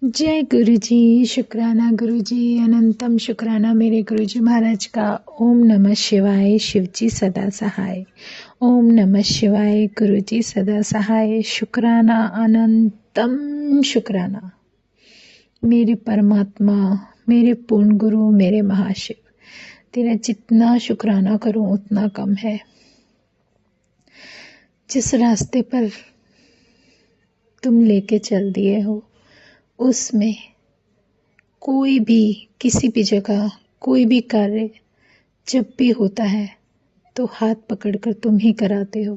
जय गुरु जी। शुक्राना गुरु जी, अनंतम शुक्राना मेरे गुरु जी महाराज का। ओम नमः शिवाय। शिव जी सदा सहाय। ओम नमः शिवाय। गुरु जी सदा सहाय। शुक्राना अनंतम शुक्राना मेरे परमात्मा, मेरे पूर्ण गुरु, मेरे महाशिव। तेरा जितना शुक्राना करूं उतना कम है। जिस रास्ते पर तुम लेके चल दिए हो उसमें कोई भी किसी भी जगह कोई भी कार्य जब भी होता है तो हाथ पकड़कर तुम ही कराते हो,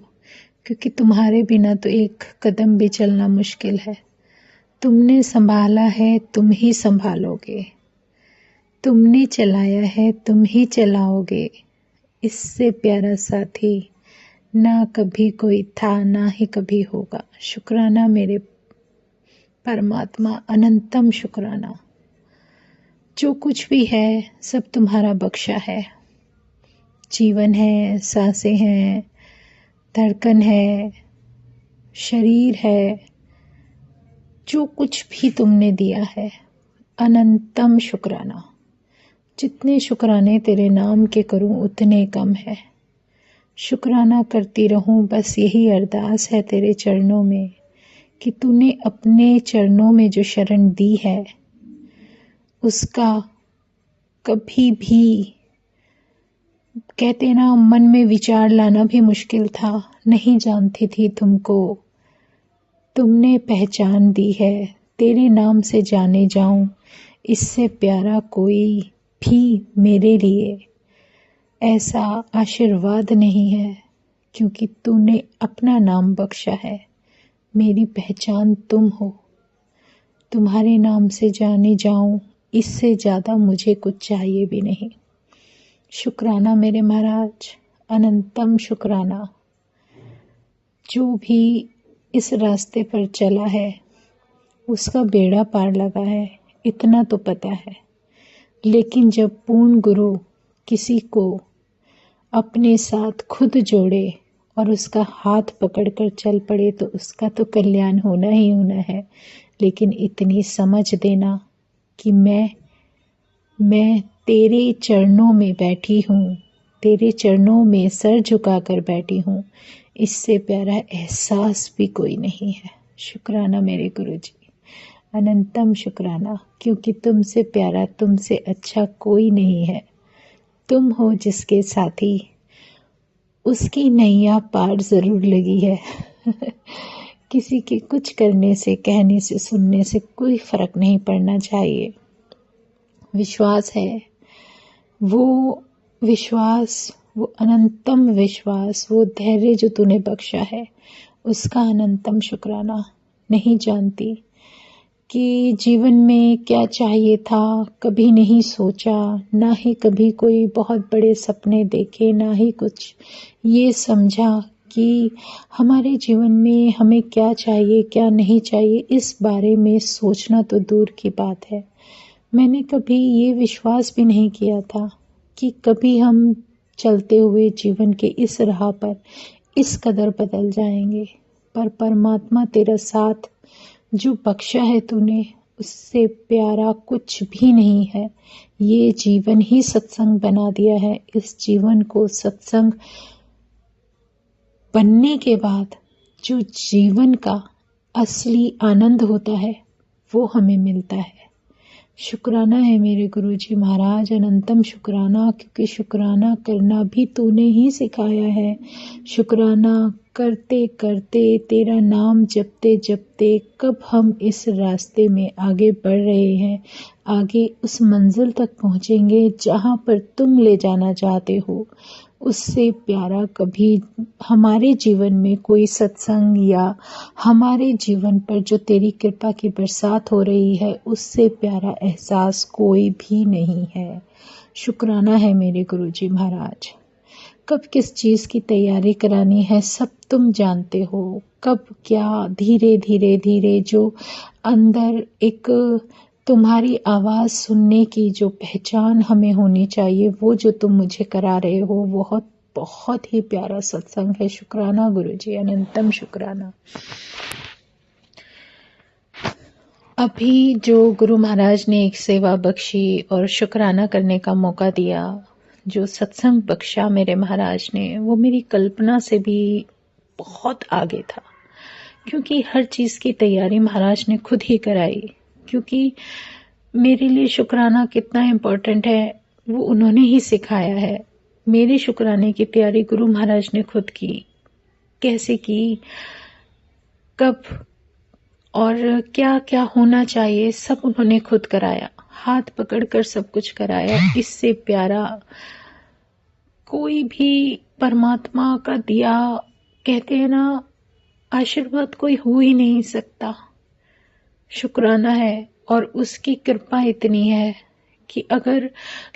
क्योंकि तुम्हारे बिना तो एक कदम भी चलना मुश्किल है। तुमने संभाला है, तुम ही संभालोगे। तुमने चलाया है, तुम ही चलाओगे। इससे प्यारा साथी ना कभी कोई था, ना ही कभी होगा। शुक्राना मेरे परमात्मा, अनंतम शुक्राना। जो कुछ भी है सब तुम्हारा बख्शा है। जीवन है, सांसें हैं, धड़कन है, शरीर है, जो कुछ भी तुमने दिया है, अनंतम शुक्राना। जितने शुक्राने तेरे नाम के करूं उतने कम है। शुक्राना करती रहूं, बस यही अरदास है तेरे चरणों में कि तूने अपने चरणों में जो शरण दी है उसका कभी भी, कहते ना, मन में विचार लाना भी मुश्किल था। नहीं जानती थी तुमको, तुमने पहचान दी है। तेरे नाम से जाने जाऊं, इससे प्यारा कोई भी मेरे लिए ऐसा आशीर्वाद नहीं है, क्योंकि तूने अपना नाम बख्शा है। मेरी पहचान तुम हो। तुम्हारे नाम से जाने जाऊं, इससे ज़्यादा मुझे कुछ चाहिए भी नहीं। शुक्राना मेरे महाराज, अनंतम शुक्राना। जो भी इस रास्ते पर चला है उसका बेड़ा पार लगा है, इतना तो पता है। लेकिन जब पूर्ण गुरु किसी को अपने साथ खुद जोड़े और उसका हाथ पकड़कर चल पड़े तो उसका तो कल्याण होना ही होना है। लेकिन इतनी समझ देना कि मैं तेरे चरणों में बैठी हूँ, तेरे चरणों में सर झुकाकर बैठी हूँ, इससे प्यारा एहसास भी कोई नहीं है। शुक्राना मेरे गुरुजी, अनंतम शुक्राना, क्योंकि तुमसे प्यारा, तुमसे अच्छा कोई नहीं है। तुम हो जिसके साथी, उसकी नैया पार जरूर लगी है। किसी के कुछ करने से, कहने से, सुनने से कोई फर्क नहीं पड़ना चाहिए। विश्वास है, वो विश्वास, वो अनंतम विश्वास, वो धैर्य जो तूने बख्शा है उसका अनंतम शुक्राना। नहीं जानती कि जीवन में क्या चाहिए था, कभी नहीं सोचा, ना ही कभी कोई बहुत बड़े सपने देखे, ना ही कुछ ये समझा कि हमारे जीवन में हमें क्या चाहिए क्या नहीं चाहिए। इस बारे में सोचना तो दूर की बात है। मैंने कभी ये विश्वास भी नहीं किया था कि कभी हम चलते हुए जीवन के इस राह पर इस कदर बदल जाएंगे। पर परमात्मा तेरा साथ जो बख्शा है तूने, उससे प्यारा कुछ भी नहीं है। ये जीवन ही सत्संग बना दिया है। इस जीवन को सत्संग बनने के बाद जो जीवन का असली आनंद होता है वो हमें मिलता है। शुक्राना है मेरे गुरुजी महाराज, अनंतम शुक्राना, क्योंकि शुक्राना करना भी तूने ही सिखाया है। शुक्राना करते करते, तेरा नाम जपते जपते कब हम इस रास्ते में आगे बढ़ रहे हैं, आगे उस मंजिल तक पहुंचेंगे जहां पर तुम ले जाना चाहते हो। उससे प्यारा कभी हमारे जीवन में कोई सत्संग या हमारे जीवन पर जो तेरी कृपा की बरसात हो रही है, उससे प्यारा एहसास कोई भी नहीं है। शुक्राना है मेरे गुरुजी महाराज। कब किस चीज़ की तैयारी करानी है सब तुम जानते हो। कब क्या, धीरे धीरे धीरे जो अंदर एक तुम्हारी आवाज़ सुनने की जो पहचान हमें होनी चाहिए, वो जो तुम मुझे करा रहे हो, बहुत बहुत ही प्यारा सत्संग है। शुक्राना गुरुजी, अनंतम शुक्राना। अभी जो गुरु महाराज ने एक सेवा बख्शी और शुक्राना करने का मौका दिया, जो सत्संग बख्शा मेरे महाराज ने, वो मेरी कल्पना से भी बहुत आगे था। क्योंकि हर चीज़ की तैयारी महाराज ने खुद ही कराई। क्योंकि मेरे लिए शुक्राना कितना इम्पोर्टेंट है वो उन्होंने ही सिखाया है। मेरे शुक्राने की तैयारी गुरु महाराज ने खुद की। कैसे की, कब और क्या क्या होना चाहिए, सब उन्होंने खुद कराया। हाथ पकड़कर सब कुछ कराया। इससे प्यारा कोई भी परमात्मा का दिया, कहते हैं ना, आशीर्वाद कोई हो ही नहीं सकता। शुक्राना है और उसकी कृपा इतनी है कि अगर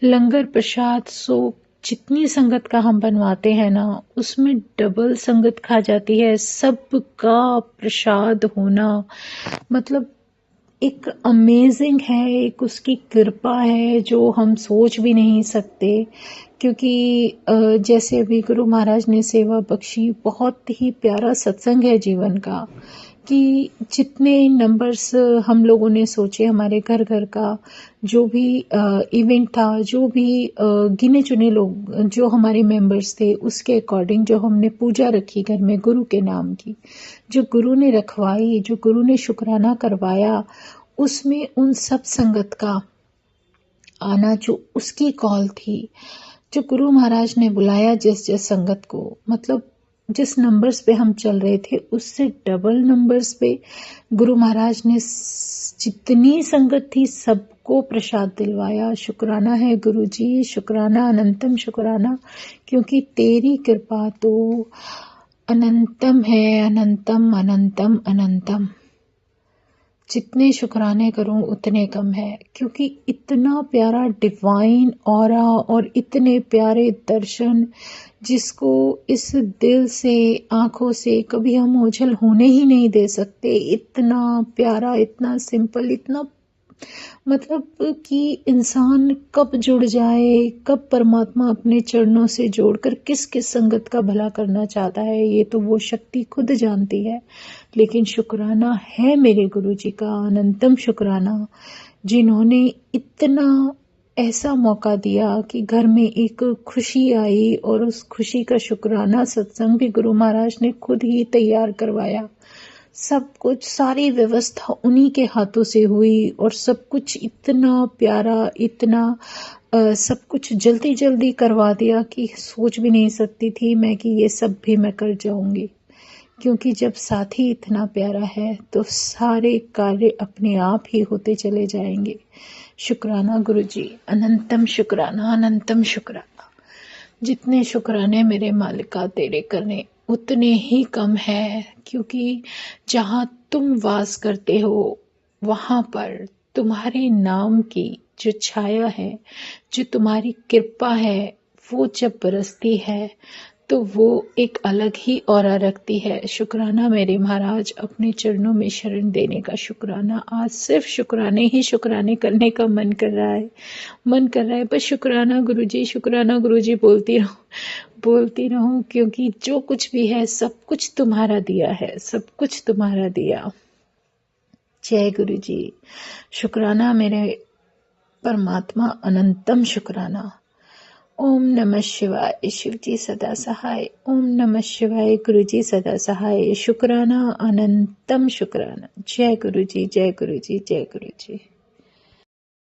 लंगर प्रसाद सो जितनी संगत का हम बनवाते हैं ना, उसमें डबल संगत खा जाती है। सबका प्रसाद होना मतलब एक अमेजिंग है, एक उसकी कृपा है जो हम सोच भी नहीं सकते। क्योंकि जैसे अभी गुरु महाराज ने सेवा बख्शी, बहुत ही प्यारा सत्संग है जीवन का। कि जितने नंबर्स हम लोगों ने सोचे, हमारे घर घर का जो भी इवेंट था, जो भी गिने चुने लोग जो हमारे मेंबर्स थे, उसके अकॉर्डिंग जो हमने पूजा रखी घर में गुरु के नाम की, जो गुरु ने रखवाई, जो गुरु ने शुक्राना करवाया, उसमें उन सब संगत का आना जो उसकी कॉल थी, जो गुरु महाराज ने बुलाया जिस जिस संगत को, मतलब जिस नंबर्स पे हम चल रहे थे उससे डबल नंबर्स पे गुरु महाराज ने जितनी संगत थी सबको प्रसाद दिलवाया। शुक्राना है गुरु जी, शुक्राना, अनंतम शुक्राना। क्योंकि तेरी कृपा तो अनंतम है, अनंतम अनंतम अनंतम। जितने शुक्राने करूं उतने कम है। क्योंकि इतना प्यारा डिवाइन ऑरा और इतने प्यारे दर्शन जिसको इस दिल से, आंखों से कभी हम ओझल होने ही नहीं दे सकते। इतना प्यारा, इतना सिंपल, इतना मतलब कि इंसान कब जुड़ जाए, कब परमात्मा अपने चरणों से जोड़कर किस किस संगत का भला करना चाहता है, ये तो वो शक्ति खुद जानती है। लेकिन शुक्राना है मेरे गुरु जी का, अनंतम शुक्राना, जिन्होंने इतना ऐसा मौका दिया कि घर में एक खुशी आई। और उस खुशी का शुक्राना सत्संग भी गुरु महाराज ने खुद ही तैयार करवाया। सब कुछ, सारी व्यवस्था उन्हीं के हाथों से हुई और सब कुछ इतना प्यारा, इतना सब कुछ जल्दी जल्दी करवा दिया कि सोच भी नहीं सकती थी मैं कि ये सब भी मैं कर जाऊंगी। क्योंकि जब साथी इतना प्यारा है तो सारे कार्य अपने आप ही होते चले जाएंगे। शुक्राना गुरु जी, अनंतम शुक्राना, अनंतम शुक्राना। जितने शुक्राने मेरे मालिका तेरे करने उतने ही कम है। क्योंकि जहाँ तुम वास करते हो वहाँ पर तुम्हारे नाम की जो छाया है, जो तुम्हारी कृपा है, वो जब बरसती है तो वो एक अलग ही ऑरा रखती है। शुक्राना मेरे महाराज, अपने चरणों में शरण देने का शुक्राना। आज सिर्फ शुक्राने ही शुक्राने करने का मन कर रहा है, मन कर रहा है बस शुक्राना गुरुजी, शुक्राना गुरुजी बोलती रहूं। क्योंकि जो कुछ भी है सब कुछ तुम्हारा दिया है, सब कुछ तुम्हारा दिया। जय गुरु जी। शुक्राना मेरे परमात्मा, अनंतम शुक्राना। ओम नमः शिवाय। शिव जी सदा सहाय। ओम नमः शिवाय। गुरु जी सदा सहाय। शुक्राना, अनंतम शुक्राना। जय गुरु जी, जय गुरु जी, जय गुरु जी।